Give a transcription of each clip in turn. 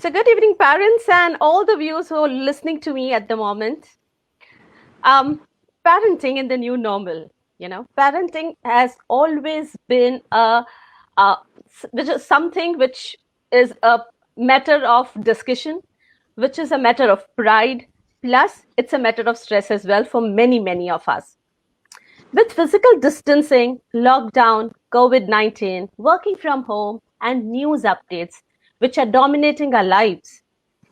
So, good evening, parents, and all the viewers who are listening to me at the moment. Um, Parenting in the new normal. Parenting has always been a which is something which is a matter of discussion, which is a matter of pride. Plus, it's a matter of stress as well for many, many of us. With physical distancing, lockdown, COVID 19, working from home, and news updates, which are dominating our lives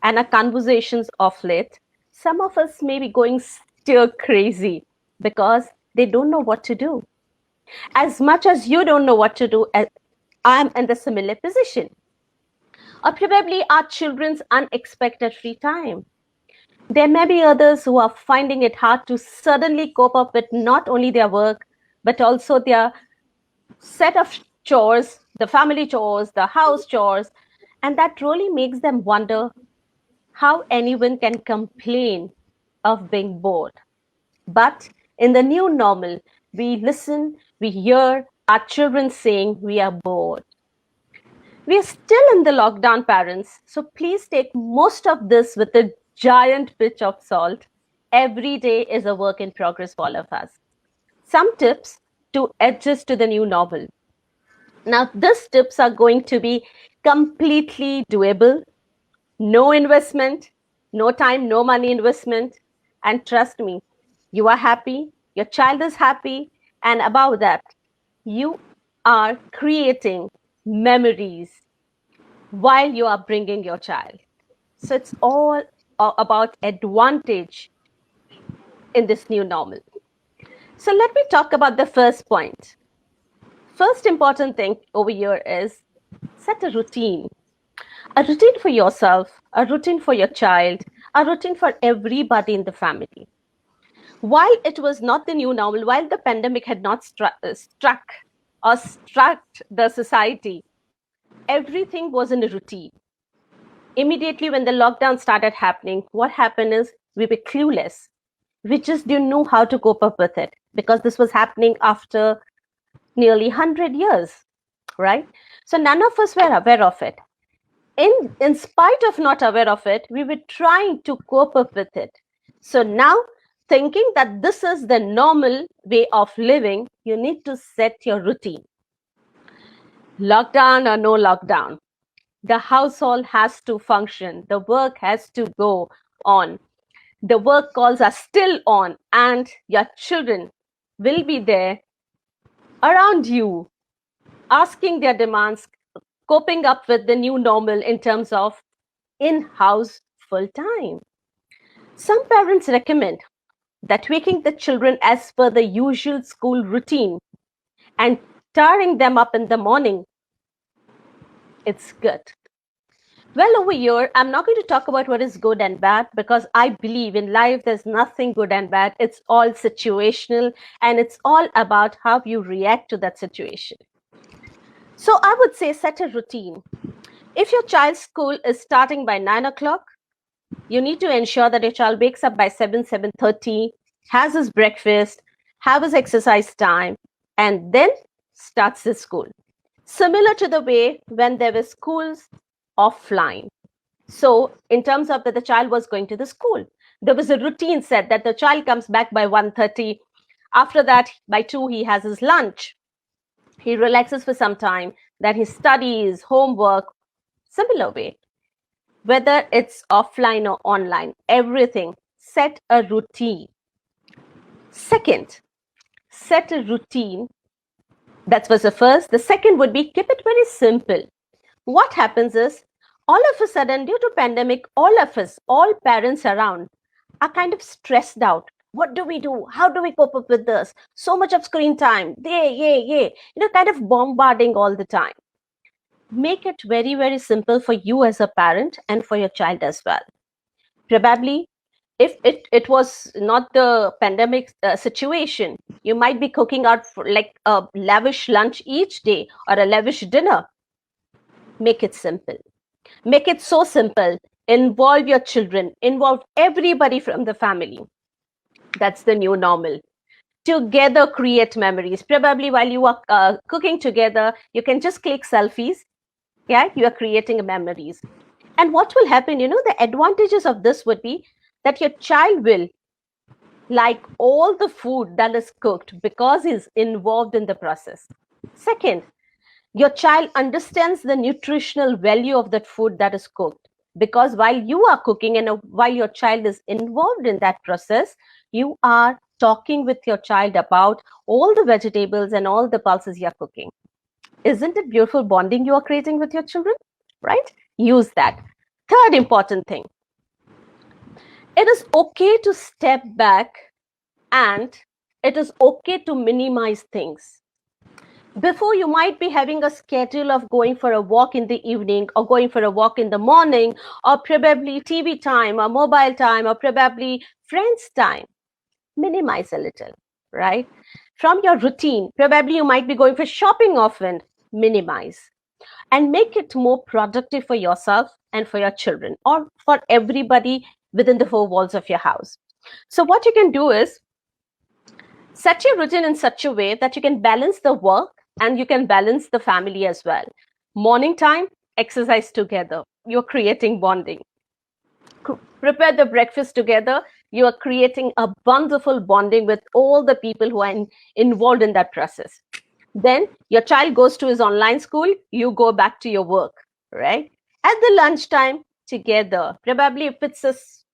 and our conversations of late, some of us may be going stir crazy because they don't know what to do. As much as you don't know what to do, I'm in the similar position. Or probably our children's unexpected free time. There may be others who are finding it hard to suddenly cope up with not only their work, but also their set of chores, the family chores, the house chores, and that really makes them wonder how anyone can complain of being bored. But in the new normal, we listen, we hear our children saying we are bored. We are still in the lockdown, parents, so please take most of this with a giant pinch of salt. Every day is a work in progress for all of us. Some tips to adjust to the new normal. Now, these tips are going to be completely doable, no investment, no time, no money investment. And trust me, you are happy, your child is happy, and above that, you are creating memories while you are bringing your child. So it's all about advantage in this new normal. So let me talk about the first point. First important thing over here is set a routine for yourself, a routine for your child, a routine for everybody in the family. While it was not the new normal, while the pandemic had not struck the society, everything was in a routine. Immediately when the lockdown started happening, what happened is we were clueless. We just didn't know how to cope up with it because this was happening after nearly 100 years, right? So none of us were aware of it. In spite of not aware of it, we were trying to cope up with it. So now, thinking that this is the normal way of living, you need to set your routine. Lockdown or no lockdown, the household has to function, the work has to go on, the work calls are still on, and your children will be there around you, asking their demands, coping up with the new normal in terms of in-house full time. Some parents recommend that waking the children as per the usual school routine and tiring them up in the morning, it's good. Well, over here, I'm not going to talk about what is good and bad because I believe in life there's nothing good and bad. It's all situational and it's all about how you react to that situation. So I would say set a routine. If your child's school is starting by 9 o'clock, you need to ensure that your child wakes up by 7:30, has his breakfast, have his exercise time, and then starts his school. Similar to the way when there were schools offline. So, in terms of that the child was going to the school, there was a routine set that the child comes back by 1:30. After that, by 2, he has his lunch. He relaxes for some time, then he studies, homework, similar way. Whether it's offline or online, everything, set a routine. Second, set a routine. That was the first. The second would be keep it very simple. What happens is, all of a sudden, due to pandemic, all of us, all parents around, are kind of stressed out. What do we do? How do we cope up with this? So much of screen time. Yay. Kind of bombarding all the time. Make it very, very simple for you as a parent and for your child as well. Probably, if it was not the pandemic situation, you might be cooking out for like a lavish lunch each day or a lavish dinner. Make it simple. Make it so simple. Involve your children, involve everybody from the family. That's the new normal. Together create memories. Probably while you are cooking together, you can just click selfies. Yeah, you are creating memories. And what will happen, the advantages of this would be that your child will like all the food that is cooked because he's involved in the process. Second, your child understands the nutritional value of that food that is cooked, because while you are cooking and while your child is involved in that process, you are talking with your child about all the vegetables and all the pulses you're cooking. Isn't it beautiful bonding you are creating with your children? Right? Use that. Third important thing, it is okay to step back, and it is okay to minimize things. Before, you might be having a schedule of going for a walk in the evening or going for a walk in the morning, or probably TV time or mobile time or probably friends time. Minimize a little, right? From your routine, probably you might be going for shopping often. Minimize and make it more productive for yourself and for your children or for everybody within the four walls of your house. So what you can do is set your routine in such a way that you can balance the work and you can balance the family as well. Morning time, exercise together. You're creating bonding. Prepare the breakfast together. You are creating a wonderful bonding with all the people who are involved in that process. Then your child goes to his online school, you go back to your work, right? At the lunchtime, together. Probably if it's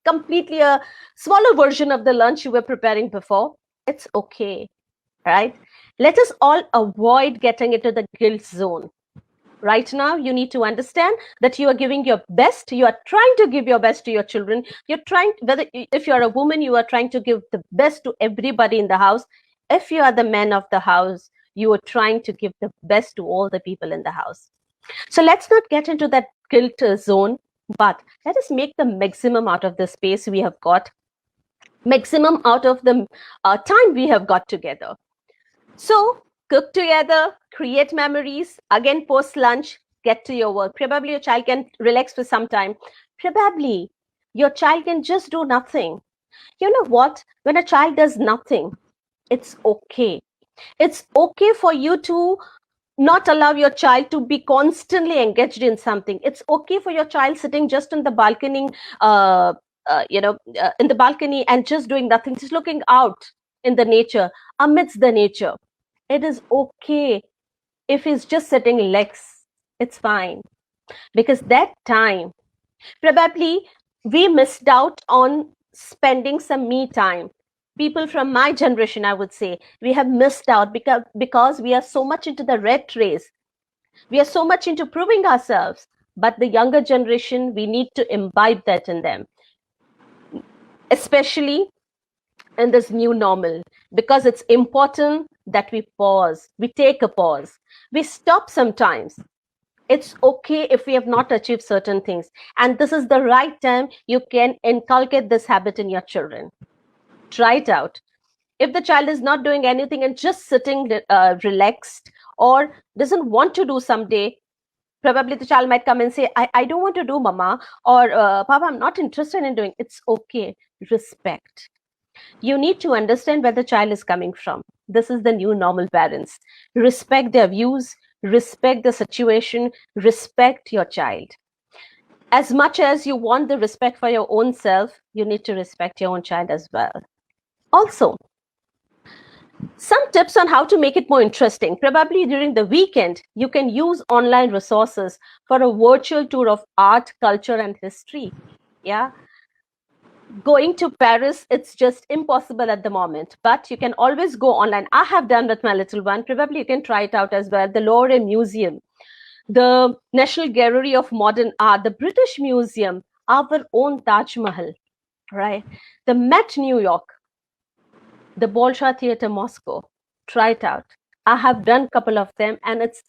completely a smaller version of the lunch you were preparing before, it's okay, right? Let us all avoid getting into the guilt zone. Right now, you need to understand that you are giving your best. You are trying to give your best to your children. You're trying, whether if you're a woman, you are trying to give the best to everybody in the house. If you are the man of the house, you are trying to give the best to all the people in the house. So let's not get into that guilt zone, but let us make the maximum out of the space we have got, maximum out of the time we have got together. So cook together, create memories. Again, post lunch, get to your work. Probably your child can relax for some time. Probably your child can just do nothing. You know what? When a child does nothing, it's okay. It's okay for you to not allow your child to be constantly engaged in something. It's okay for your child sitting just in the balcony, in the balcony and just doing nothing, just looking out in the nature, amidst the nature. It is okay if he's just sitting legs. It's fine, because that time probably we missed out on spending some me time. People from my generation, I would say, we have missed out because we are so much into the rat race. We are so much into proving ourselves. But the younger generation, we need to imbibe that in them, especially in this new normal, because it's important that we pause, we take a pause, we stop sometimes. It's okay if we have not achieved certain things, and this is the right time you can inculcate this habit in your children. Try it out. If the child is not doing anything and just sitting relaxed or doesn't want to do someday, probably the child might come and say, I don't want to do, mama, or papa, I'm not interested in doing. It's okay. Respect. You need to understand where the child is coming from. This is the new normal, parents. Respect their views, respect the situation, respect your child. As much as you want the respect for your own self, you need to respect your own child as well. Also, some tips on how to make it more interesting. Probably during the weekend, you can use online resources for a virtual tour of art, culture, and history. Yeah. Going to Paris, it's just impossible at the moment, but you can always go online. I have done with my little one. Probably you can try it out as well. The Louvre Museum, the National Gallery of Modern Art, the British Museum, our own Taj Mahal, right? The Met New York, the Bolshoi Theater Moscow. Try it out. I have done a couple of them, and it's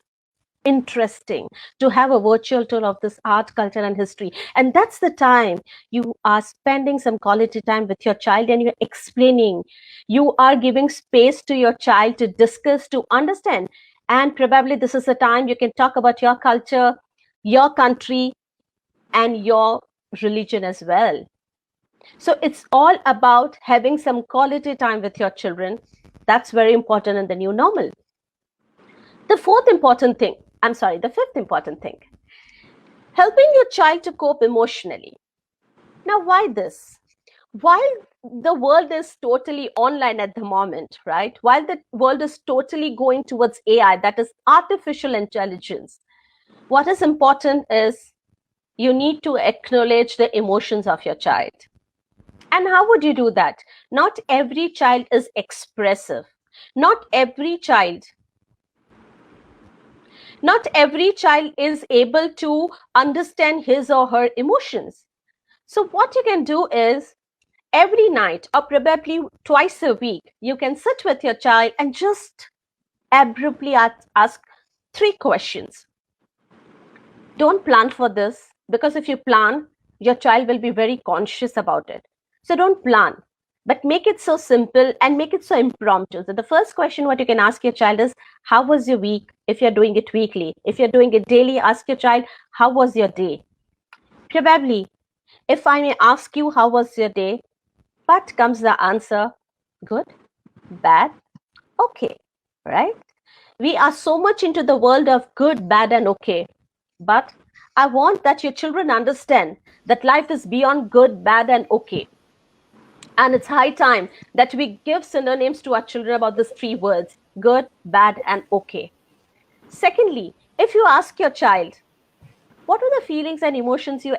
interesting to have a virtual tour of this art, culture, and history. And that's the time you are spending some quality time with your child and you're explaining. You are giving space to your child to discuss, to understand. And probably this is the time you can talk about your culture, your country, and your religion as well. So it's all about having some quality time with your children. That's very important in the new normal. The fifth important thing, Helping your child to cope emotionally. Now, why this? While the world is totally online at the moment, right? While the world is totally going towards AI, that is artificial intelligence, what is important is you need to acknowledge the emotions of your child. And how would you do that? Not every child is expressive. Not every child not every child is able to understand his or her emotions. So what you can do is every night or probably twice a week, you can sit with your child and just abruptly ask 3 questions. Don't plan for this, because if you plan, your child will be very conscious about it. So don't plan, but make it so simple and make it so impromptu. So the first question what you can ask your child is, how was your week? If you're doing it weekly. If you're doing it daily, ask your child, how was your day? Probably, if I may ask you, how was your day? What comes the answer? Good, bad, okay, right? We are so much into the world of good, bad, and okay. But I want that your children understand that life is beyond good, bad, and okay. And it's high time that we give synonyms to our children about these 3 words: good, bad, and okay. Secondly, if you ask your child, what are the feelings and emotions you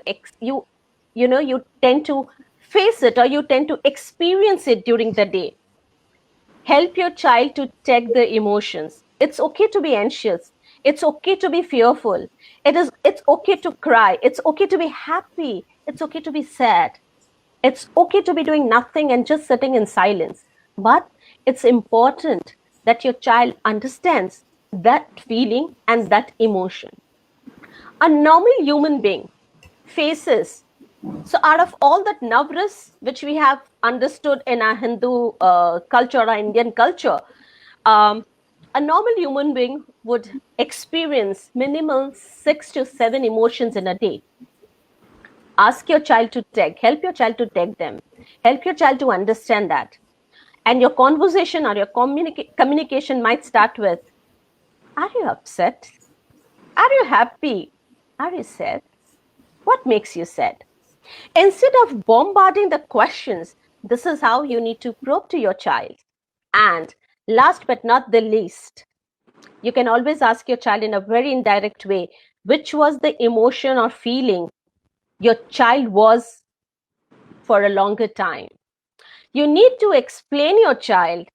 tend to face it or you tend to experience it during the day, help your child to take the emotions. It's okay to be anxious. It's okay to be fearful. It's okay to cry. It's okay to be happy. It's okay to be sad. It's okay to be doing nothing and just sitting in silence. But it's important that your child understands that feeling and that emotion. A normal human being faces, so out of all that navras which we have understood in our Hindu culture or Indian culture, um, a normal human being would experience minimal 6 to 7 emotions in a day. Ask your child to help your child to take them, help your child to understand that. And your conversation or your communication might start with, are you upset? Are you happy? Are you sad? What makes you sad? Instead of bombarding the questions, this is how you need to probe to your child. And last but not the least, you can always ask your child in a very indirect way, which was the emotion or feeling your child was for a longer time. You need to explain your child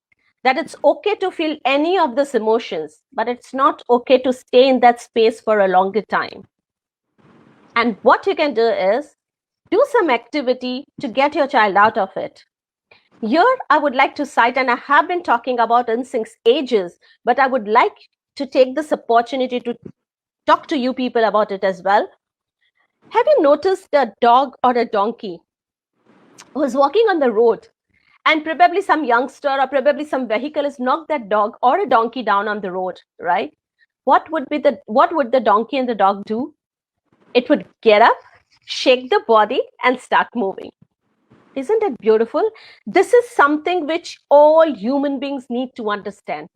that it's okay to feel any of these emotions, but it's not okay to stay in that space for a longer time. And what you can do is do some activity to get your child out of it. Here, I would like to cite, and I have been talking about it since ages, but I would like to take this opportunity to talk to you people about it as well. Have you noticed a dog or a donkey who's walking on the road, and probably some youngster or probably some vehicle has knocked that dog or a donkey down on the road, right? What would the donkey and the dog do? It would get up, shake the body, and start moving. Isn't it beautiful? This is something which all human beings need to understand.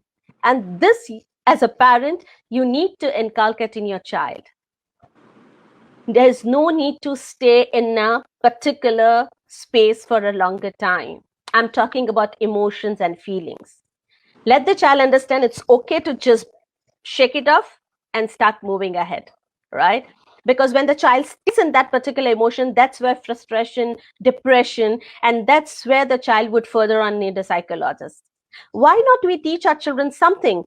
And this, as a parent, you need to inculcate in your child. There is no need to stay in a particular space for a longer time. I'm talking about emotions and feelings. Let the child understand it's okay to just shake it off and start moving ahead, right? Because when the child stays in that particular emotion, that's where frustration, depression, and that's where the child would further on need a psychologist. Why not we teach our children something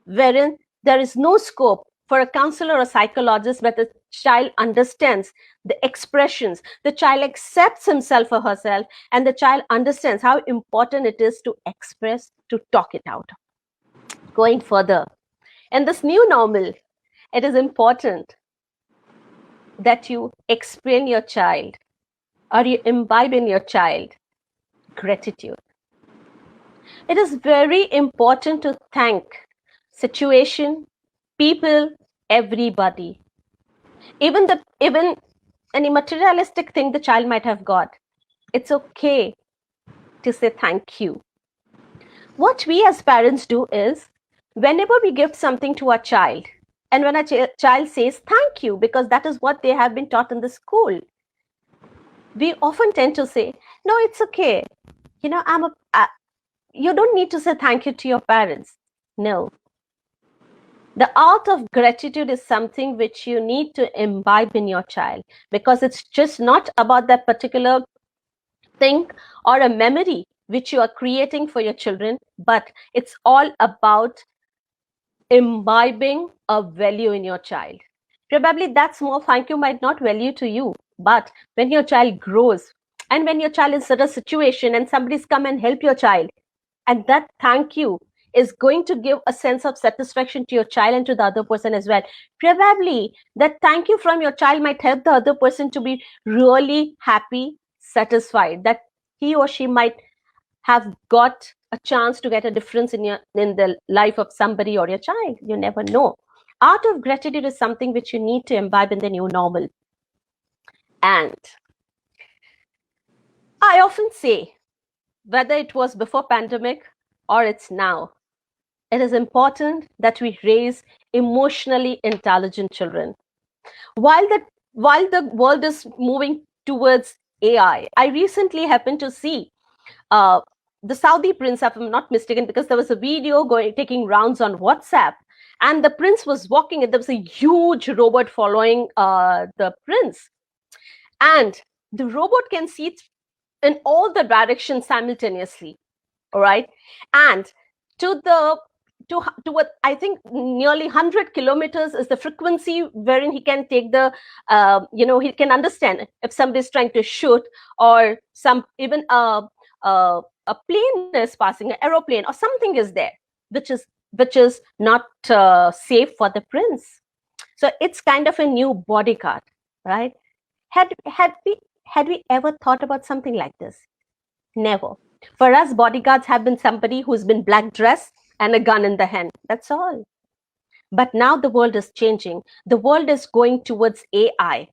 wherein there is no scope for a counselor or psychologist, but the child understands the expressions, the child accepts himself or herself, and the child understands how important it is to express, to talk it out. Going further, in this new normal, it is important that you explain your child or you imbibe in your child gratitude. It is very important to thank situation, people, everybody. Even any materialistic thing the child might have got, it's okay to say thank you. What we as parents do is, whenever we give something to our child, And when a child says thank you, because that is what they have been taught in the school, we often tend to say, no, it's okay. You know, you don't need to say thank you to your parents. No. The art of gratitude is something which you need to imbibe in your child, because it's just not about that particular thing or a memory which you are creating for your children, but it's all about imbibing a value in your child. Probably that small thank you might not value to you, but when your child grows and when your child is in a situation and somebody's come and help your child, and that thank you is going to give a sense of satisfaction to your child and to the other person as well. Probably that thank you from your child might help the other person to be really happy, satisfied, that he or she might have got a chance to get a difference in the life of somebody or your child. You never know. Art of gratitude is something which you need to imbibe in the new normal. And I often say, whether it was before pandemic or it's now, it is important that we raise emotionally intelligent children. While the world is moving towards AI, I recently happened to see uh, the Saudi prince, if I'm not mistaken, because there was a video taking rounds on WhatsApp, and the prince was walking, and there was a huge robot following the prince, and the robot can see in all the directions simultaneously. All right, and to the to what I think nearly 100 kilometers is the frequency wherein he can take the he can understand if somebody is trying to shoot, or some even a plane is passing, an aeroplane or something is there, which is not safe for the prince. So it's kind of a new bodyguard, right? Had we ever thought about something like this? Never. For us, bodyguards have been somebody who's been black dressed and a gun in the hand. That's all. But now the world is changing. The world is going towards AI.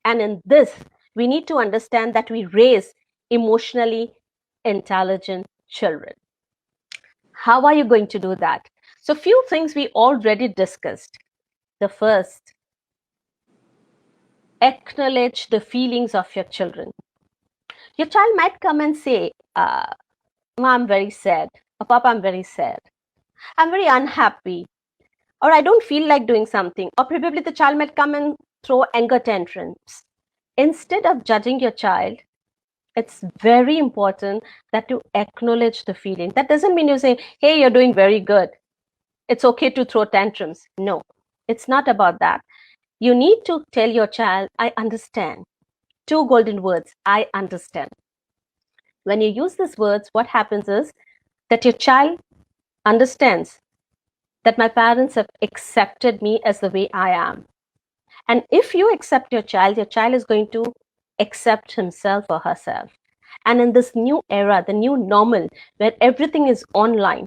And in this, we need to understand that we raise emotionally intelligent children. How are you going to do that? So, few things we already discussed. The first, acknowledge the feelings of your children. Your child might come and say, I'm very sad, or Papa, I'm very sad, I'm very unhappy, or I don't feel like doing something, or probably the child might come and throw anger tantrums. Instead of judging your child, it's very important that you acknowledge the feeling. That doesn't mean you say, hey, you're doing very good, it's okay to throw tantrums. No, it's not about that. You need to tell your child, I understand. Two golden words, I understand. When you use these words, what happens is that your child understands that my parents have accepted me as the way I am. And if you accept your child is going to accept himself or herself. And in this new era, the new normal, where everything is online,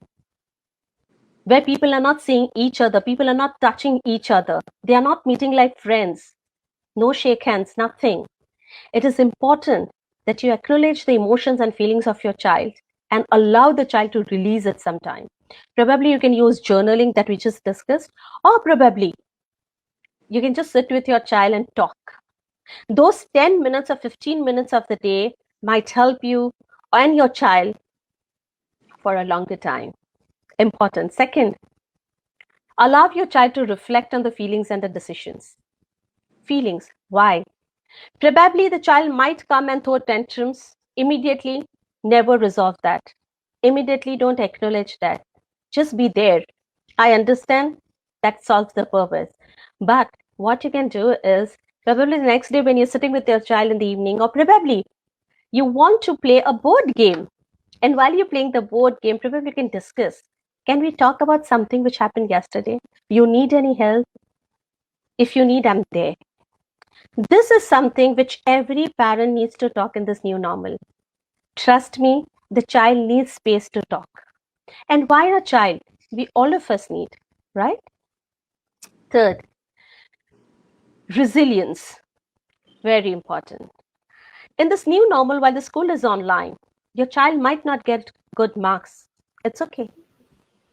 where people are not seeing each other, people are not touching each other, they are not meeting like friends, no shake hands, nothing. It is important that you acknowledge the emotions and feelings of your child and allow the child to release it sometime. Probably you can use journaling that we just discussed, or probably you can just sit with your child and talk. Those 10 minutes or 15 minutes of the day might help you and your child for a longer time. Important. Second, allow your child to reflect on the feelings and the decisions. Feelings. Why? Probably the child might come and throw tantrums immediately. Never resolve that. Immediately don't acknowledge that. Just be there. I understand. That solves the purpose. But what you can do is, probably the next day when you're sitting with your child in the evening, or probably you want to play a board game. And while you're playing the board game, probably you can discuss. Can we talk about something which happened yesterday? You need any help? If you need, I'm there. This is something which every parent needs to talk in this new normal. Trust me, the child needs space to talk. And why a child? We all of us need, right? Third, resilience. Very important. In this new normal, while the school is online, your child might not get good marks. It's okay.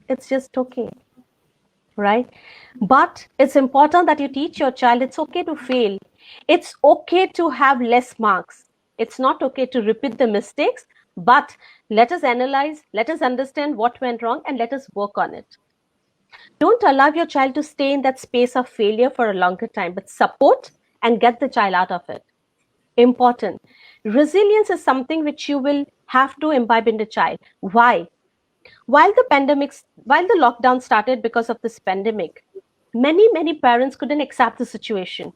It's just okay, right? But it's important that you teach your child it's okay to fail. It's okay to have less marks. It's not okay to repeat the mistakes, but let us analyze, let us understand what went wrong, and let us work on it. Don't allow your child to stay in that space of failure for a longer time, but support and get the child out of it. Important. Resilience is something which you will have to imbibe in the child. Why? While the lockdown started because of this pandemic, many parents couldn't accept the situation,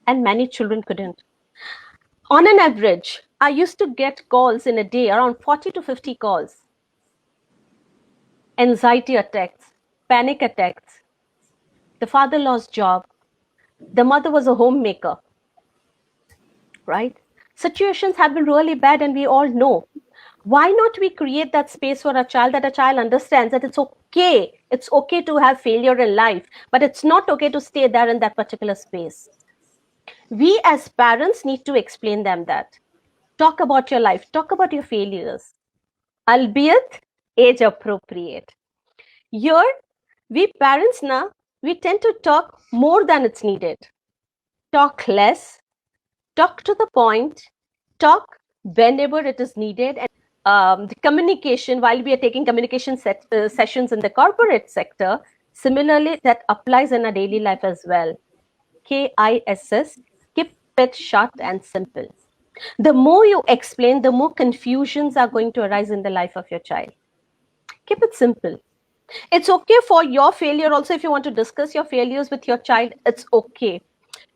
and many children couldn't. On an average, I used to get calls in a day, around 40 to 50 calls, anxiety attacks, panic attacks. The father lost job, the mother was a homemaker, right? Situations have been really bad, and we all know. Why not we create that space for a child, that a child understands that it's okay to have failure in life, but it's not okay to stay there in that particular space. We as parents need to explain them that. Talk about your life, talk about your failures, albeit age appropriate. Here, we parents now, we tend to talk more than it's needed. Talk less, talk to the point, talk whenever it is needed. And the communication, while we are taking communication sessions in the corporate sector, similarly, that applies in our daily life as well. KISS, keep it short and simple. The more you explain, the more confusions are going to arise in the life of your child. Keep it simple. It's okay for your failure also. If you want to discuss your failures with your child, it's okay.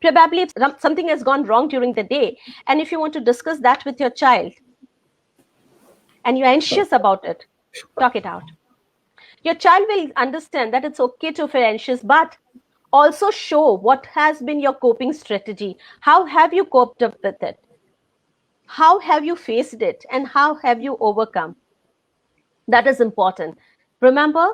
Probably if something has gone wrong during the day, and if you want to discuss that with your child and you're anxious about it, talk it out. Your child will understand that it's okay to feel anxious, but also show what has been your coping strategy. How have you coped up with it? How have you faced it? And how have you overcome? That is important. Remember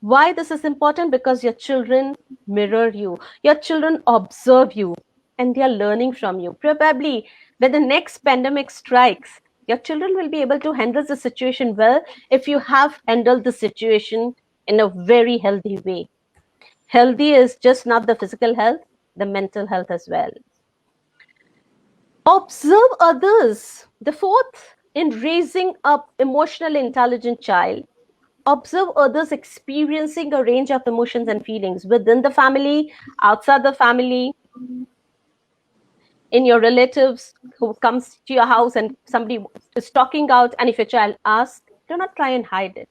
why this is important? Because your children mirror you, your children observe you, and they are learning from you. Probably when the next pandemic strikes, your children will be able to handle the situation well if you have handled the situation in a very healthy way. Healthy is just not the physical health, the mental health as well. Observe others. The fourth, in raising up emotionally intelligent child, observe others experiencing a range of emotions and feelings within the family, outside the family, in your relatives who comes to your house and somebody is talking out, and if your child asks, do not try and hide it.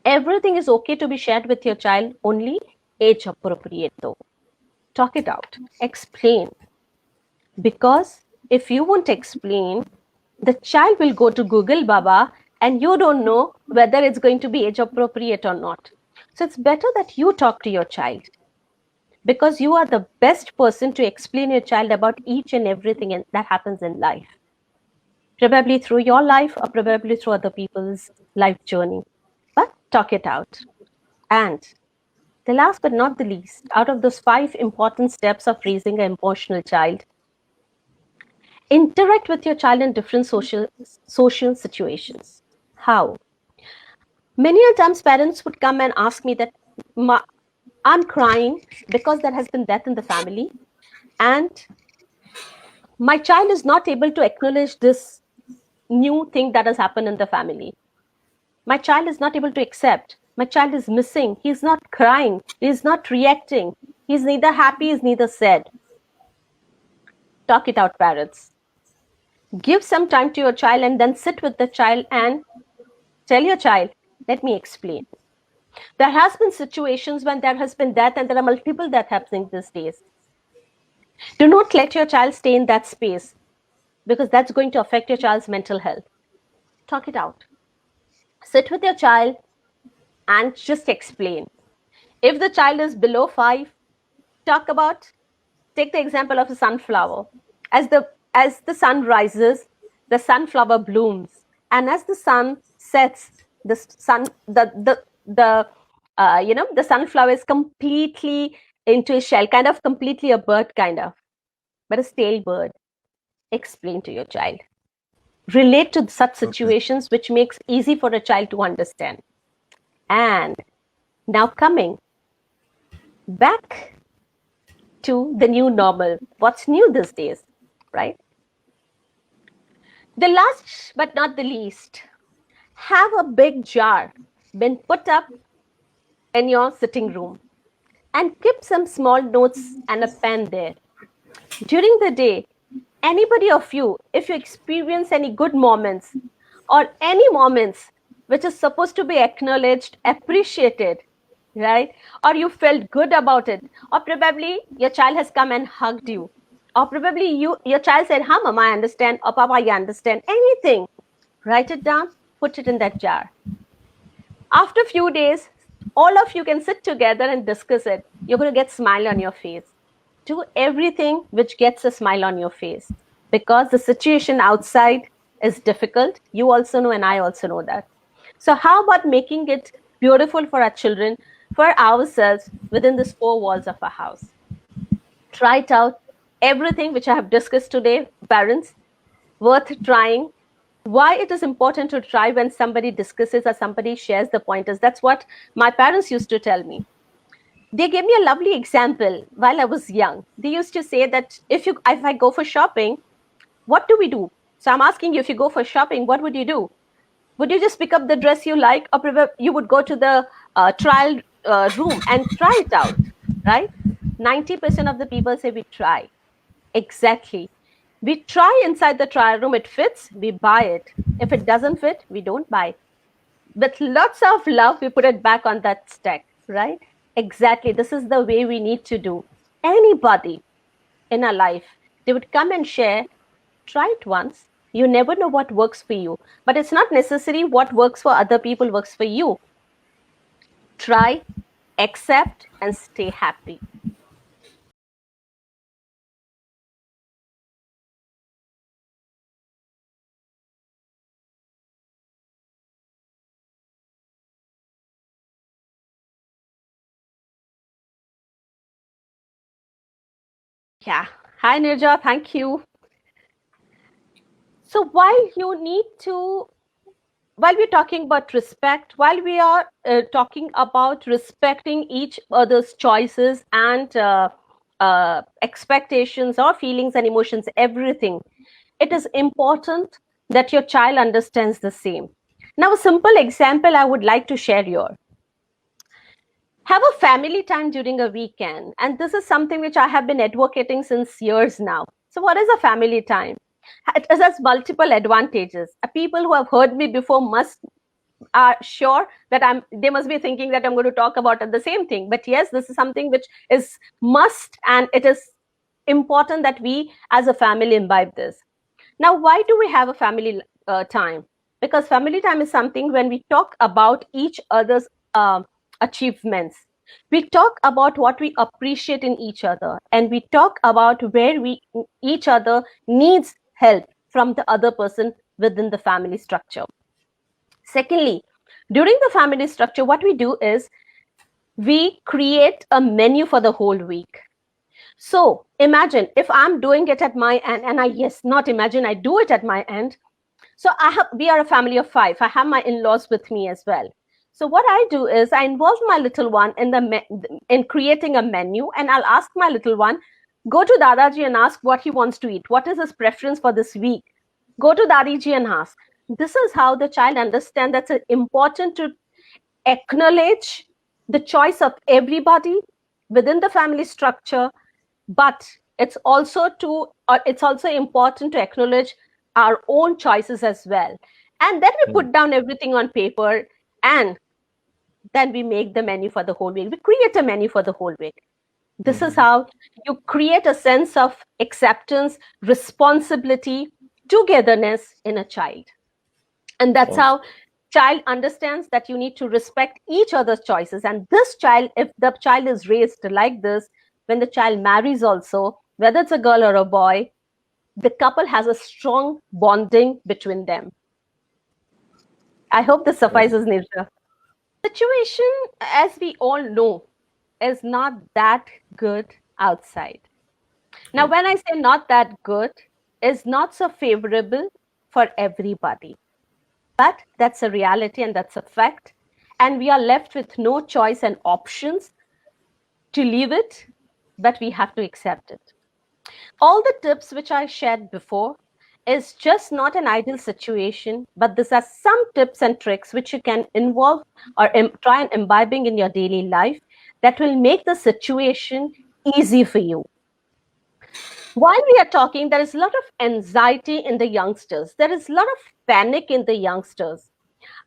Everything is okay to be shared with your child, only age appropriate though. Talk it out, explain. Because if you won't explain, the child will go to Google Baba and you don't know whether it's going to be age appropriate or not. So it's better that you talk to your child, because you are the best person to explain your child about each and everything that happens in life. Probably through your life or probably through other people's life journey. But talk it out. And the last but not the least, out of those 5 important steps of raising an emotional child, interact with your child in different social situations. How? Many times parents would come and ask me that I'm crying because there has been death in the family, and my child is not able to acknowledge this new thing that has happened in the family. My child is not able to accept. My child is missing. He's not crying. He's not reacting. He's neither happy, he's neither sad. Talk it out, parents. Give some time to your child and then sit with the child and tell your child, let me explain. There has been situations when there has been death, and there are multiple deaths happening these days. Do not let your child stay in that space, because that's going to affect your child's mental health. Talk it out. Sit with your child and just explain. If the child is below 5, take the example of a sunflower. As the sun rises, the sunflower blooms, and as the sun sets, the sunflower is completely into a shell, kind of completely a bird, kind of, but a stale bird. Explain to your child. Relate to such situations, which makes easy for a child to understand. And now coming back to the new normal. What's new these days, right? The last but not the least, have a big jar been put up in your sitting room and keep some small notes and a pen there. During the day, anybody of you, if you experience any good moments or any moments which is supposed to be acknowledged, appreciated, right? Or you felt good about it, or probably your child has come and hugged you, or probably your child said, "Huh, mama, I understand," or "Papa, I understand." Anything, write it down, put it in that jar. After a few days, all of you can sit together and discuss it. You're going to get smile on your face. Do everything which gets a smile on your face, because the situation outside is difficult. You also know, and I also know that. So how about making it beautiful for our children, for ourselves, within these four walls of our house? Try it out. Everything which I have discussed today, parents, worth trying. Why it is important to try when somebody discusses or somebody shares the pointers. That's what my parents used to tell me. They gave me a lovely example while I was young. They used to say that if I go for shopping, what do we do? So I'm asking you, if you go for shopping, what would you do? Would you just pick up the dress you like, or you would go to the trial room and try it out, right? 90% of the people say we try. Exactly. We try inside the trial room, it fits, we buy it. If it doesn't fit, we don't buy. With lots of love, we put it back on that stack, right? Exactly. This is the way we need to do. Anybody in our life, they would come and share, try it once. You never know what works for you, but it's not necessary what works for other people works for you. Try, accept, and stay happy. Yeah. Hi, Nirja. Thank you. So while we're talking about respect, while we are talking about respecting each other's choices and expectations or feelings and emotions, everything, it is important that your child understands the same. Now, a simple example I would like to share here. Have a family time during a weekend. And this is something which I have been advocating since years now. So, what is a family time? It has multiple advantages. People who have heard me before must are sure that they must be thinking that I'm going to talk about the same thing. But yes, this is something which is must, and it is important that we as a family imbibe this. Now, why do we have a family time? Because family time is something when we talk about each other's achievements. We talk about what we appreciate in each other, and we talk about where we each other needs help from the other person within the family structure. Secondly, during the family structure, what we do is we create a menu for the whole week. So imagine if I'm doing it at my end, and not imagine, I do it at my end. So we are a family of five. I have my in-laws with me as well. So what I do is I involve my little one in creating a menu, and I'll ask my little one, go to Dadaji and ask what he wants to eat. What is his preference for this week? Go to Dadiji and ask. This is how the child understands that it's important to acknowledge the choice of everybody within the family structure, but it's also important to acknowledge our own choices as well. And then we put down everything on paper, and then we make the menu for the whole week. We create a menu for the whole week. This is how you create a sense of acceptance, responsibility, togetherness in a child. And that's how child understands that you need to respect each other's choices. And this child, if the child is raised like this, when the child marries also, whether it's a girl or a boy, the couple has a strong bonding between them. I hope this suffices, Nirja. Situation, as we all know, is not that good outside. Now, when I say not that good, is not so favorable for everybody. But that's a reality and that's a fact. And we are left with no choice and options to leave it, but we have to accept it. All the tips which I shared before is just not an ideal situation, but these are some tips and tricks which you can involve or try and imbibing in your daily life that will make the situation easy for you. While we are talking, there is a lot of anxiety in the youngsters. There is a lot of panic in the youngsters.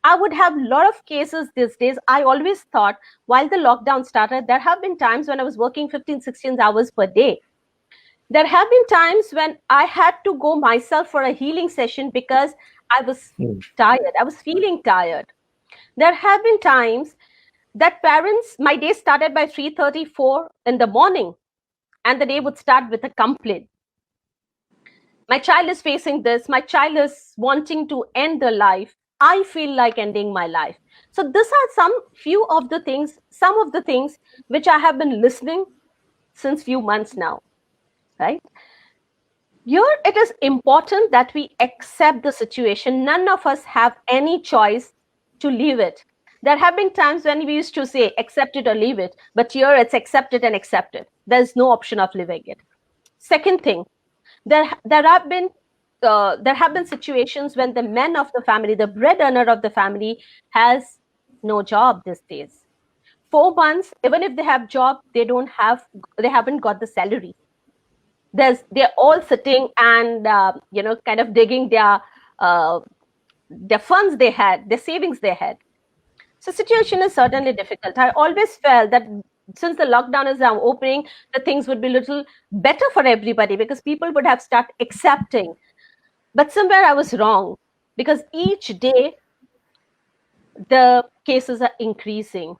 I would have a lot of cases these days. I always thought while the lockdown started, there have been times when I was working 15, 16 hours per day. There have been times when I had to go myself for a healing session because I was tired. I was feeling tired. There have been times that parents, my day started by 3:34 in the morning, and the day would start with a complaint. My child is facing this. My child is wanting to end their life. I feel like ending my life. So these are some few of the things, some of the things which I have been listening since few months now, right? Here it is important that we accept the situation. None of us have any choice to leave it. There have been times when we used to say accept it or leave it, but here it's accept it and accept it. There's no option of leaving it. Second thing, there have been situations when the man of the family, the breadwinner of the family, has no job these days. 4 months, even if they have job, they haven't got the salary. They're all sitting and kind of digging their funds they had, their savings they had. So situation is certainly difficult. I always felt that since the lockdown is now opening, the things would be a little better for everybody because people would have started accepting. But somewhere I was wrong, because each day the cases are increasing.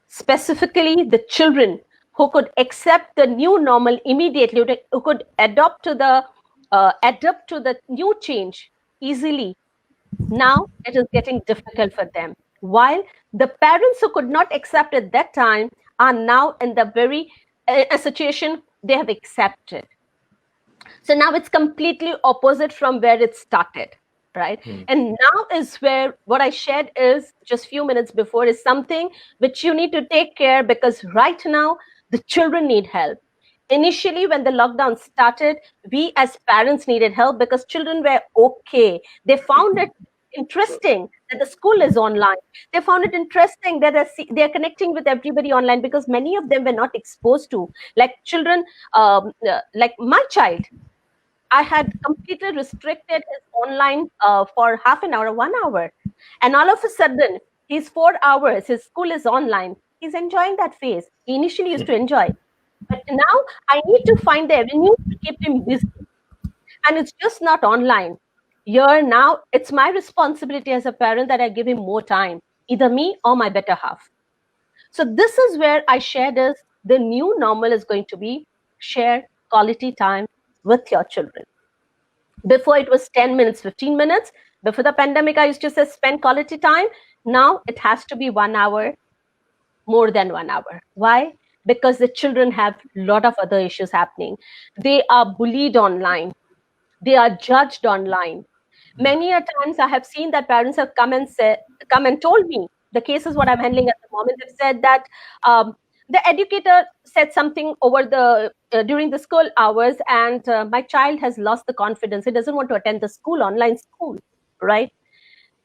Specifically, the children who could accept the new normal immediately, who could adapt to the new change easily. Now it is getting difficult for them. While the parents who could not accept at that time are now in the very a situation they have accepted. So now it's completely opposite from where it started, right? And now is where what I shared is just few minutes before is something which you need to take care, because right now the children need help. Initially, when the lockdown started, we as parents needed help because children were okay. They found it interesting that the school is online. They found it interesting that they're connecting with everybody online, because many of them were not exposed to, like children, like my child. I had completely restricted his online for half an hour, 1 hour. And all of a sudden, he's 4 hours, his school is online. He's enjoying that phase. He initially used to enjoy. But now I need to find the avenue to keep him busy. And it's just not online. Here now, it's my responsibility as a parent that I give him more time, either me or my better half. So this is where I shared is the new normal is going to be share quality time with your children. Before it was 10 minutes, 15 minutes. Before the pandemic, I used to say spend quality time. Now it has to be 1 hour, more than 1 hour. Why? Because the children have a lot of other issues happening. They are bullied online. They are judged online. Many a times I have seen that parents have come and told me, the cases what I'm handling at the moment, they've said that the educator said something over during the school hours, and my child has lost the confidence. He doesn't want to attend the school, online school, right?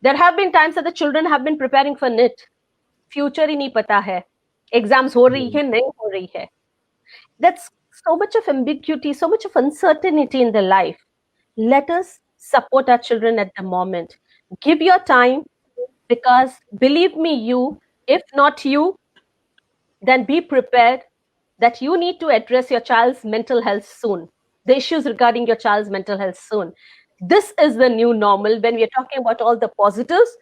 There have been times that the children have been preparing for NIT. Future ही नहीं पता है. Exams हो रही है, नहीं हो रही है. That's so much of ambiguity, so much of uncertainty in the life. Let us support our children at the moment. Give your time, because believe me, if not you, then be prepared that you need to address your child's mental health soon, the issues regarding your child's mental health soon. This is the new normal. When we are talking about all the positives,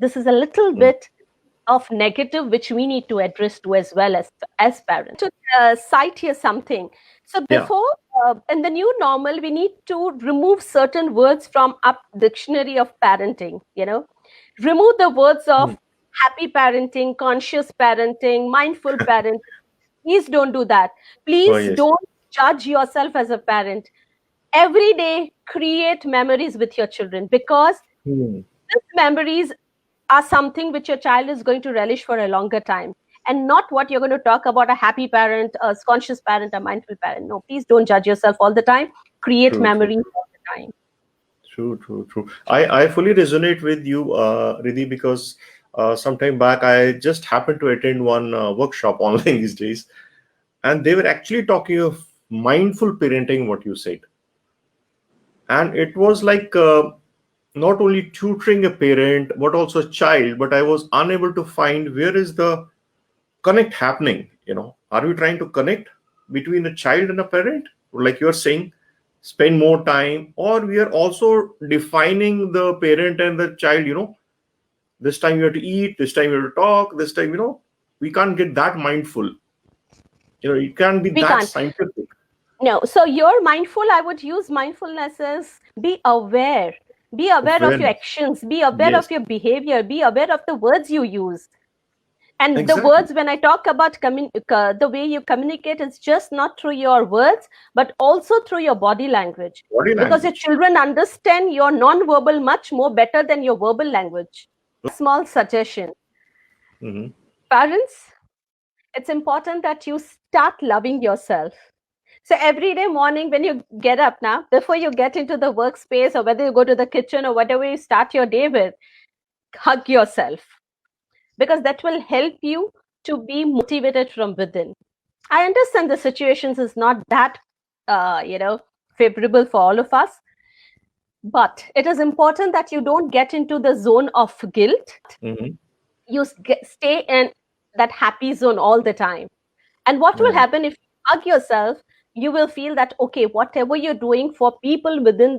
this is a little bit of negative which we need to address to as well as parents. To cite here something. So before, in the new normal, we need to remove certain words from our dictionary of parenting, remove the words of happy parenting, conscious parenting, mindful parenting. Please don't do that. Please don't judge yourself as a parent. Every day, create memories with your children, because these memories are something which your child is going to relish for a longer time. and not what you're going to talk about: a happy parent, a conscious parent, a mindful parent. No, please don't judge yourself all the time. Create True, true, memories all the time. true, true, true. I fully resonate with you, Riddhi, because some time back I just happened to attend one workshop online these days, and they were actually talking of mindful parenting, what you said. And it was like not only tutoring a parent, but also a child, but I was unable to find where is the connect happening. Are we trying to connect between a child and a parent, like you're saying, spend more time, or we are also defining the parent and the child, this time you have to eat, this time you have to talk, this time, we can't get that mindful. It can't be We that can't. scientific. No. So you're mindful. I would use mindfulness as be aware. Be aware of your Awareness. actions. Be aware Yes, of your behavior. Be aware of the words you use. And the exactly. words, when I talk about the way you communicate, it's just not through your words, but also through your body language. Body Because your language. children understand your non-verbal much more better than your verbal language. Small suggestion. Hmm. Parents, it's important that you start loving yourself. So every day morning when you get up now, before you get into the workspace or whether you go to the kitchen or whatever you start your day with, hug yourself, because that will help you to be motivated from within. I understand the situations is not that, uh, you know, favorable for all of us, but it is important that you don't get into the zone of guilt. Hmm. You stay in that happy zone all the time. And what will Right. happen if you hug yourself? You will feel that, okay, whatever you're doing for people within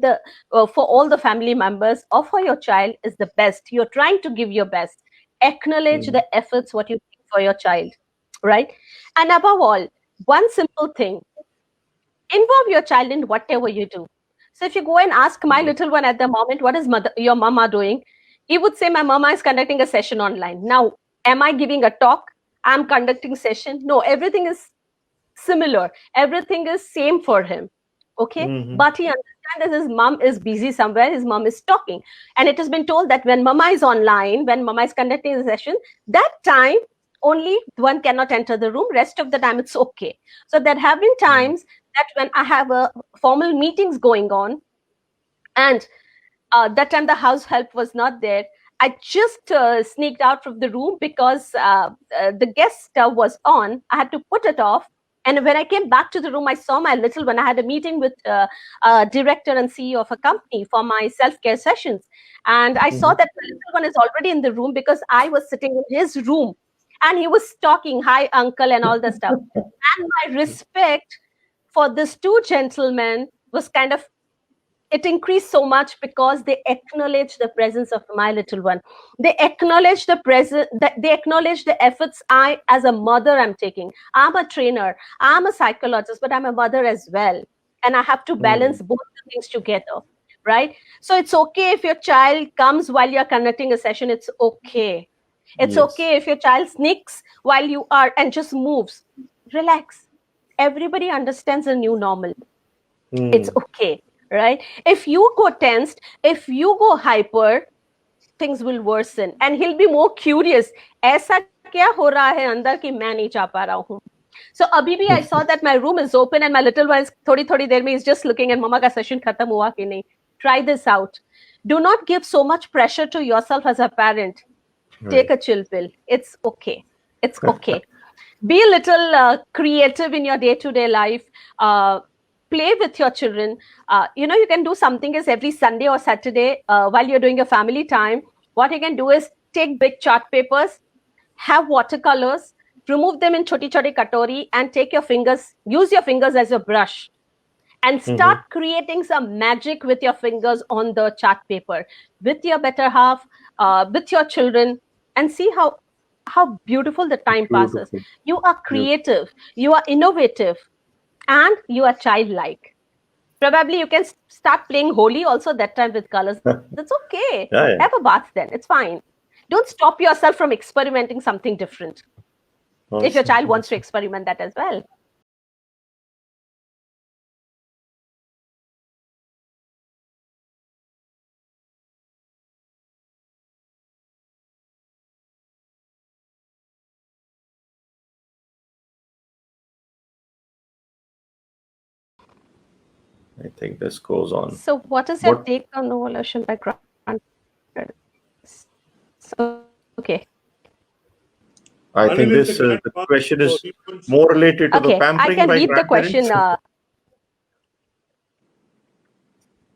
for all the family members or for your child is the best. You're trying to give your best. Acknowledge Mhm. the efforts, what you do for your child, right? And above all, one simple thing: involve your child in whatever you do. So if you go and ask my little one at the moment, what is your mama doing? He would say, my mama is conducting a session online. Now, am I giving a talk? I'm conducting session. No, everything is similar. Everything is same for him. Okay. Mhm. But he understands that his mom is busy somewhere. His mom is talking. And it has been told that when mama is online, when mama is conducting the session, that time only one cannot enter the room. Rest of the time it's okay. So there have been Mhm. times that when I have a formal meetings going on, and that time the house help was not there, I just sneaked out of the room because the guest was on. I had to put it off. And when I came back to the room, I saw my little one. I had a meeting with director and CEO of a company for my self-care sessions. And I saw Mhm. that my little one is already in the room because I was sitting in his room. And he was talking, hi, uncle, and all the stuff. And my respect for these two gentlemen was kind of, it increased so much because they acknowledge the presence of my little one. They acknowledge the present, that they acknowledge the efforts I as a mother am taking. I'm a trainer, I'm a psychologist, but I'm a mother as well, and I have to Mhm. balance both the things together, right? So it's okay if your child comes while you're conducting a session. It's okay. It's Yes. okay if your child sneaks while you are and just moves. Relax. Everybody understands the new normal. It's Mm. okay, right? If you go tensed, if you go hyper, things will worsen, and he'll be more curious. ऐसा क्या हो रहा है अंदर कि मैं नहीं जा पा रहा हूँ. So abhi bhi I saw that my room is open and my little one is थोड़ी देर में is just looking at mama का session खत्म हुआ कि नहीं. Try this out. Do not give so much pressure to yourself as a parent. Take Right. a chill pill. It's okay. It's okay. Be a little creative in your day-to-day life. Play with your children. You can do something is every Sunday or Saturday, while you're doing your family time, what you can do is take big chart papers, have watercolors, remove them in choti choti katori, and take your fingers, use your fingers as a brush, and start Mhm. creating some magic with your fingers on the chart paper with your better half, with your children, and see how beautiful the time passes. Beautiful. You are Beautiful. creative, you are innovative, and you are childlike. Probably you can start playing holy also that time with colors. That's okay. Yeah, yeah. Have a bath then. It's fine. Don't stop yourself from experimenting something different if your Awesome. child wants to Awesome. experiment that as well. I think this goes on. So, what is your What take on evolution by grandparents? Okay. I think Anil is the the grandfather, question so is he wants. more related to the Okay, I pampering can by read the question. grandparents.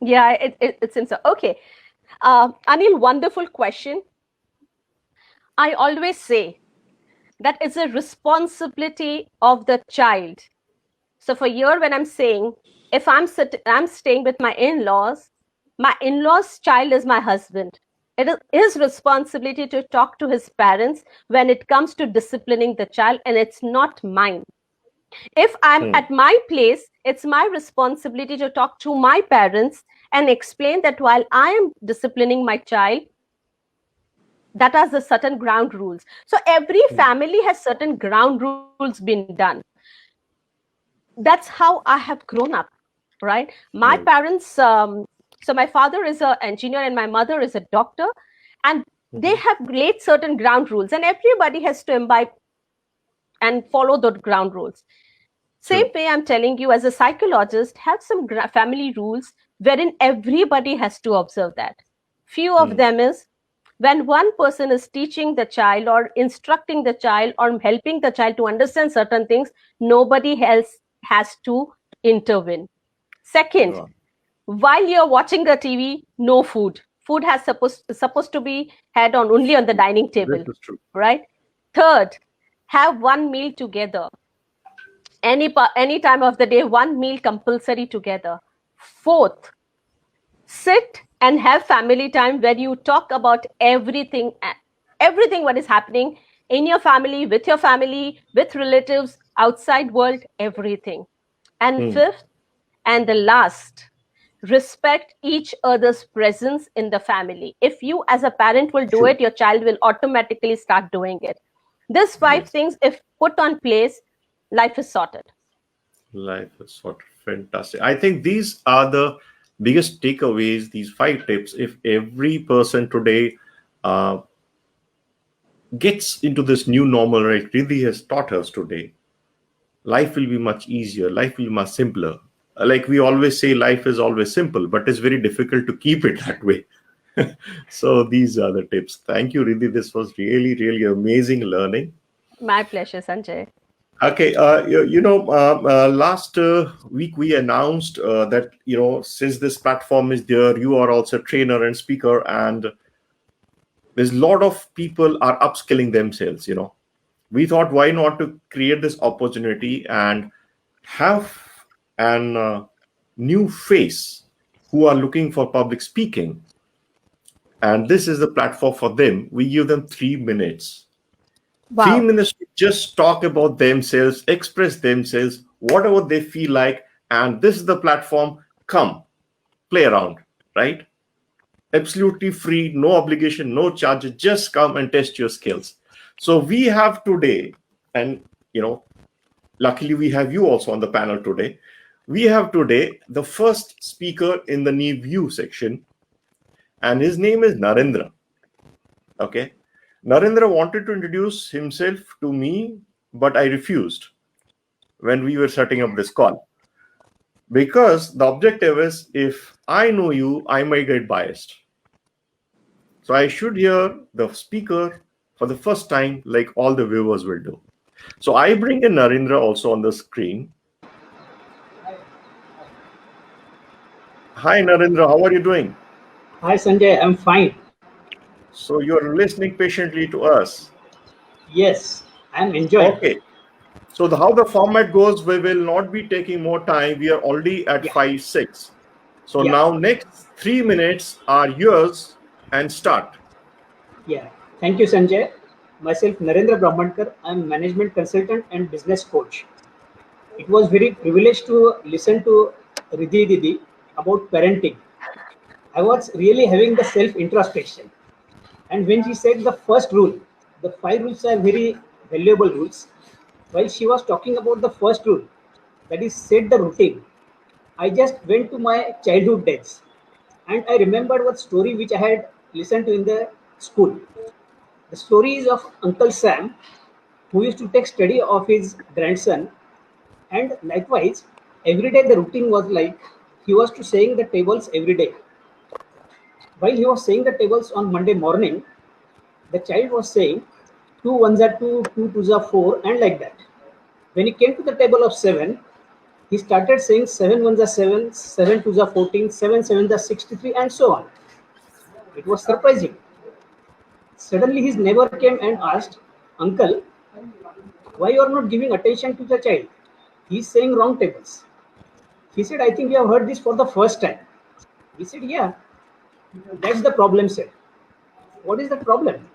Yeah, it seems so. Okay. Anil, wonderful question. I always say that it's a responsibility of the child. So for here, when I'm saying, if I'm staying with my in-laws' child is my husband. It is his responsibility to talk to his parents when it comes to disciplining the child, and it's not mine. If I'm Hmm. at my place, it's my responsibility to talk to my parents and explain that while I am disciplining my child, that has the certain ground rules. So every Hmm. family has certain ground rules been done. That's how I have grown up, right? My Right. parents, so my father is an engineer and my mother is a doctor, and they Mhm. have laid certain ground rules, and everybody has to imbibe and follow those ground rules. Same True. way, I'm telling you, as a psychologist, have some family rules wherein everybody has to observe that. Few of Hmm. them is when one person is teaching the child or instructing the child or helping the child to understand certain things, nobody else has to intervene. Second, Yeah. while you're watching the TV, no food. Food has supposed to be had on only on the dining This table, is true. right? Third, have one meal together. Any time of the day, one meal compulsory together. Fourth, sit and have family time where you talk about everything what is happening in your family, with relatives, outside world, everything. And Hmm. fifth and the last, respect each other's presence in the family. If you as a parent will do True. it, your child will automatically start doing it. These five Yes. things, if put on place, life is sorted. Life is sort of fantastic. I think these are the biggest takeaways, these 5 tips. If every person today uh, gets into this new normal, right, really has taught us today, life will be much easier, life will be much simpler. Like we always say, life is always simple, but it's very difficult to keep it that way. So these are the tips. Thank you, Riddhi. This was really, really amazing learning. My pleasure, Sanjay. Okay, last week we announced that since this platform is there, you are also a trainer and speaker, and there's a lot of people are upskilling themselves. We thought, why not to create this opportunity and have an new face who are looking for public speaking, and this is the platform for them. We give them 3 minutes. three Wow. minutes to just talk about themselves, express themselves, whatever they feel like. And this is the platform. Come, play around, right? Absolutely free, no obligation, no charge. Just come and test your skills. So we have today, and luckily we have you also on the panel today. We have today the first speaker in the new view section, and his name is Narendra. Okay. Narendra wanted to introduce himself to me, but I refused when we were setting up this call, because the objective is, if I know you, I might get biased. So I should hear the speaker for the first time, like all the viewers will do. So I bring in Narendra also on the screen. Hi, Narendra. How are you doing? Hi Sanjay, I'm fine. So you're listening patiently to us. Yes, I'm enjoying. Okay. So how the format goes, we will not be taking more time. We are already at Yeah, 5:06. So yeah, now next 3 minutes are yours, and start. yeah. Thank you, Sanjay. Myself, Narendra Brahmankar. I'm management consultant and business coach. It was very privileged to listen to Riddhi Didi about parenting. I was really having the self introspection. And when she said the first rule, the five rules are very valuable rules. While she was talking about the first rule, that is set the routine, I just went to my childhood days and I remembered one story which I had listened to in the school. The story is of Uncle Sam who used to take study of his grandson, and likewise every day the routine was like he was to saying the tables every day. While he was saying the tables on Monday morning, the child was saying 2 ones are 2, 2 twos are 4, and like that. When he came to the table of 7, he started saying 7 ones are 7, 7 twos are 14, 7 sevens are 63, and so on. It was surprising. Suddenly his neighbor came and asked, "Uncle, why you are not giving attention to the child? He is saying wrong tables." He said, "I think you have heard this for the first time." He said, "Yeah, that's the problem, sir." "What is the problem?"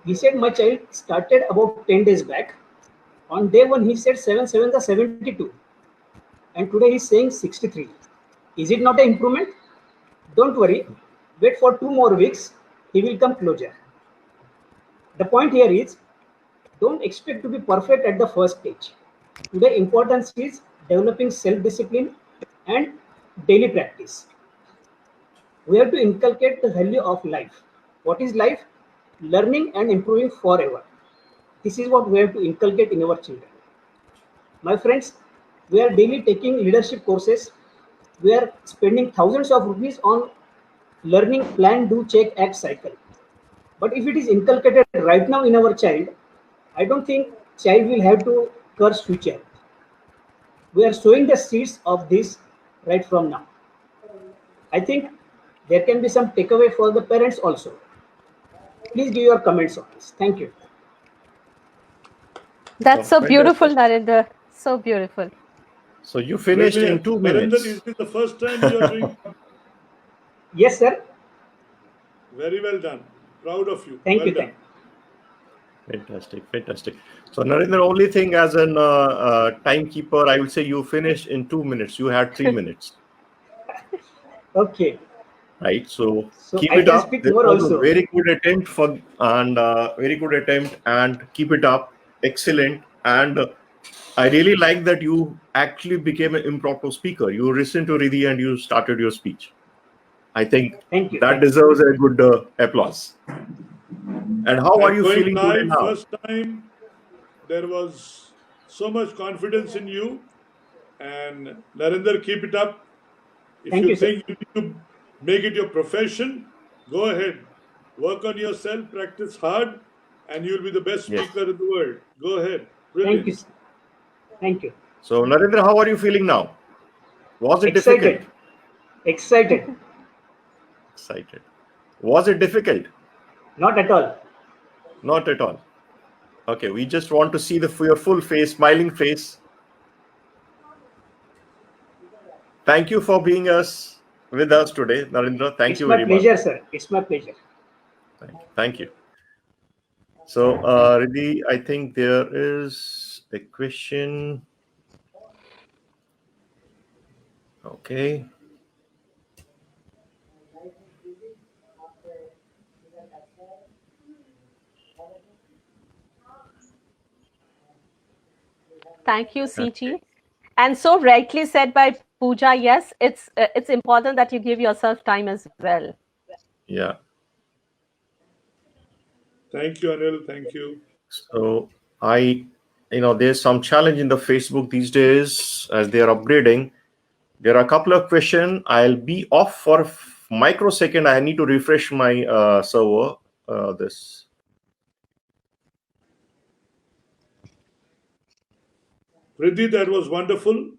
He said, "My child started about 10 days back. On day 1, he said 7 sevens are 72. And today he's saying 63. Is it not an improvement? Don't worry. Wait for 2 more weeks. He will come closer." The point here is, don't expect to be perfect at the first stage. Today, importance is developing self-discipline and daily practice. We have to inculcate the value of life. What is life? Learning and improving forever. This is what we have to inculcate in our children. My friends, we are daily taking leadership courses. We are spending thousands of rupees on learning plan, do, check, act, cycle. But if it is inculcated right now in our child, I don't think child will have to curse future. We are sowing the seeds of this right from now. I think there can be some takeaway for the parents also. Please give your comments on this. Thank you. That's so beautiful, fantastic. Narendra. So beautiful. So you finished in Brilliant. 2 Narendra, minutes. is this the first time you are doing? Yes, sir. Very well done. Proud of you. Thank well you. done. Fantastic, fantastic. So Narendra, only thing as an timekeeper, I would say you finished in 2 minutes. You had 3 minutes, Okay. right? So So keep I it can up. speak This more was a also. very good attempt very good attempt, and keep it up. Excellent. And I really like that you actually became an impromptu speaker. You listened to Riddhi and you started your speech. I think Thank you. that Thank you. deserves a good applause. And how are And you going feeling today live, now? first time, there was so much confidence in you. And Narendra, keep it up. If Thank you you, sir. think you need to make it your profession, go ahead. Work on yourself, practice hard, and you'll be the best Yes. speaker in the world. Go ahead. Thank you, Brilliant. sir. Thank you. So Narendra, how are you feeling now? Was it Excited. difficult? Excited. Excited. Was it difficult? Not at all. Not at all. Okay, we just want to see your full face, smiling face. Thank you for being with us today, Narendra. Thank It's you my very much. pleasure, sir. It's my pleasure. Thank you. So, Riddhi, I think there is a question. Okay. Thank you, CT. And so rightly said by Pooja, yes, it's important that you give yourself time as well. Yeah. Thank you, Anil. Thank you. So there's some challenge in the Facebook these days as they are upgrading. There are a couple of questions. I'll be off for a microsecond. I need to refresh my server. This. Riddhi, that was wonderful.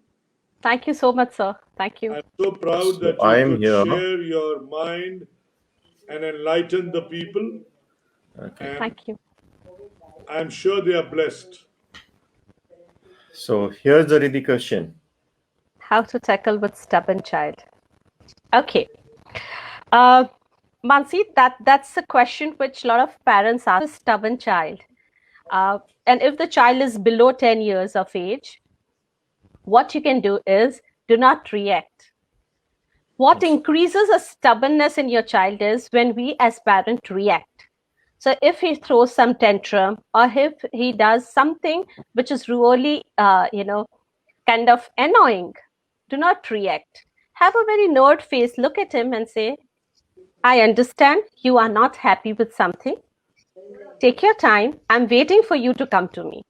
Thank you so much, sir. Thank you. I'm so proud that I you am could here. share your mind and enlighten the people. Okay. And Thank you. I'm sure they are blessed. So here's the Riddhi question. How to tackle with stubborn child. Okay. Mansi, that's a question which a lot of parents ask. A stubborn child. And if the child is below 10 years of age, what you can do is do not react. What increases a stubbornness in your child is when we as parents react. So if he throws some tantrum or if he does something which is really, kind of annoying, do not react. Have a very nerd face, look at him and say, I understand you are not happy with something. Take your time. I'm waiting for you to come to me.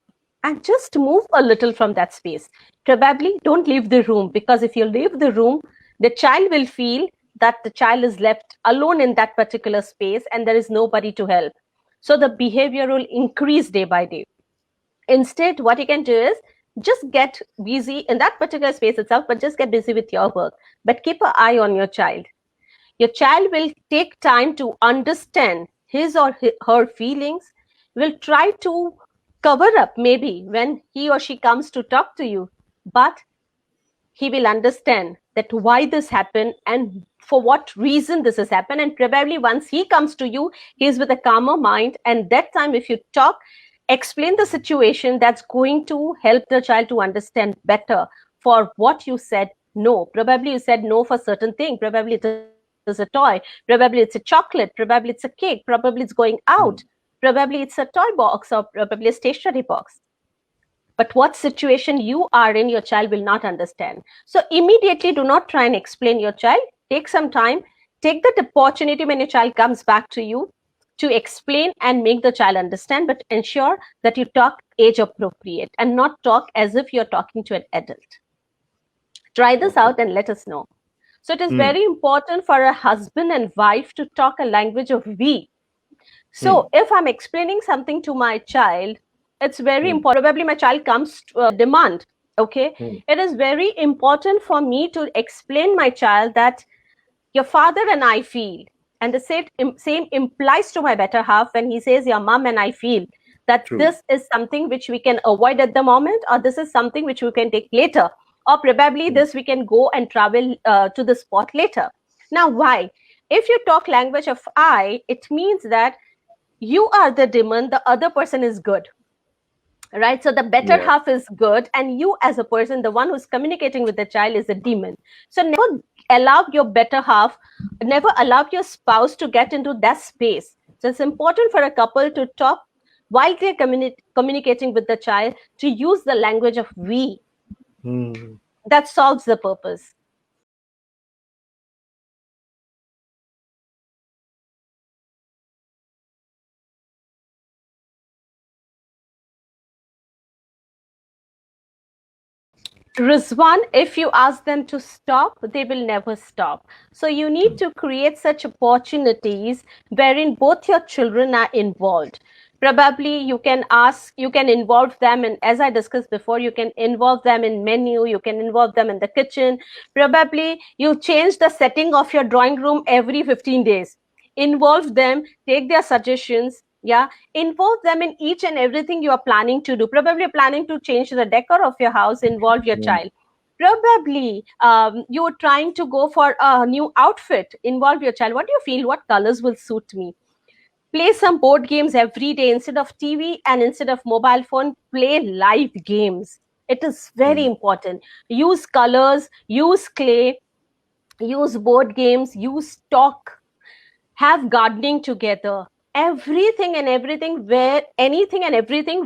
And just move a little from that space. Probably don't leave the room, because if you leave the room, the child will feel that the child is left alone in that particular space and there is nobody to help. So the behavior will increase day by day. Instead, what you can do is just get busy in that particular space itself, but just get busy with your work. But keep an eye on your child. Your child will take time to understand his or her feelings, will try to cover up maybe when he or she comes to talk to you, but he will understand that why this happened and for what reason this has happened. And probably once he comes to you, he is with a calmer mind. And that time, if you talk, explain the situation, that's going to help the child to understand better for what you said no. Probably you said no for certain thing. Probably it is a toy. Probably it's a chocolate. Probably it's a cake. Probably it's going out. Probably it's a toy box or probably a stationery box. But what situation you are in, your child will not understand. So immediately do not try and explain your child. Take some time. Take that opportunity when your child comes back to you to explain and make the child understand, but ensure that you talk age appropriate and not talk as if you're talking to an adult. Try this out and let us know. So it is very important for a husband and wife to talk a language of we. So if I'm explaining something to my child, it's very important. Probably my child comes to demand. Okay. It is very important for me to explain my child that your father and I feel, and the same implies to my better half when he says your mom and I feel that this is something which we can avoid at the moment, or this is something which we can take later, or probably this we can go and travel to the spot later. Now, why? If you talk language of I, it means that you are the demon, the other person is good. Right? So the better half is good, and you as a person, the one who's communicating with the child, is a demon. So never allow your better half, never allow your spouse to get into that space. So it's important for a couple to talk while they're communicating with the child, to use the language of we. That solves the purpose. Rizwan, if you ask them to stop, they will never stop. So you need to create such opportunities wherein both your children are involved. Probably you can involve them in, as I discussed before, you can involve them in menu, you can involve them in the kitchen. Probably you change the setting of your drawing room every 15 days. Involve them, take their suggestions. Yeah, involve them in each and everything you are planning to do. Probably you're planning to change the decor of your house, involve your child. Probably you're trying to go for a new outfit, involve your child. What do you feel? What colors will suit me? Play some board games every day. Instead of TV and instead of mobile phone, play live games. It is very important. Use colors, use clay, use board games, use talk, have gardening together. Anything and everything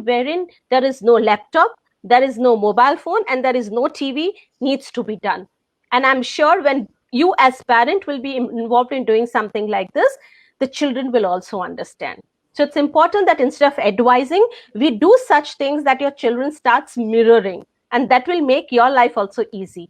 wherein there is no laptop, there is no mobile phone, and there is no TV needs to be done. And I'm sure when you as parent will be involved in doing something like this, the children will also understand. So it's important that instead of advising, we do such things that your children starts mirroring, and that will make your life also easy.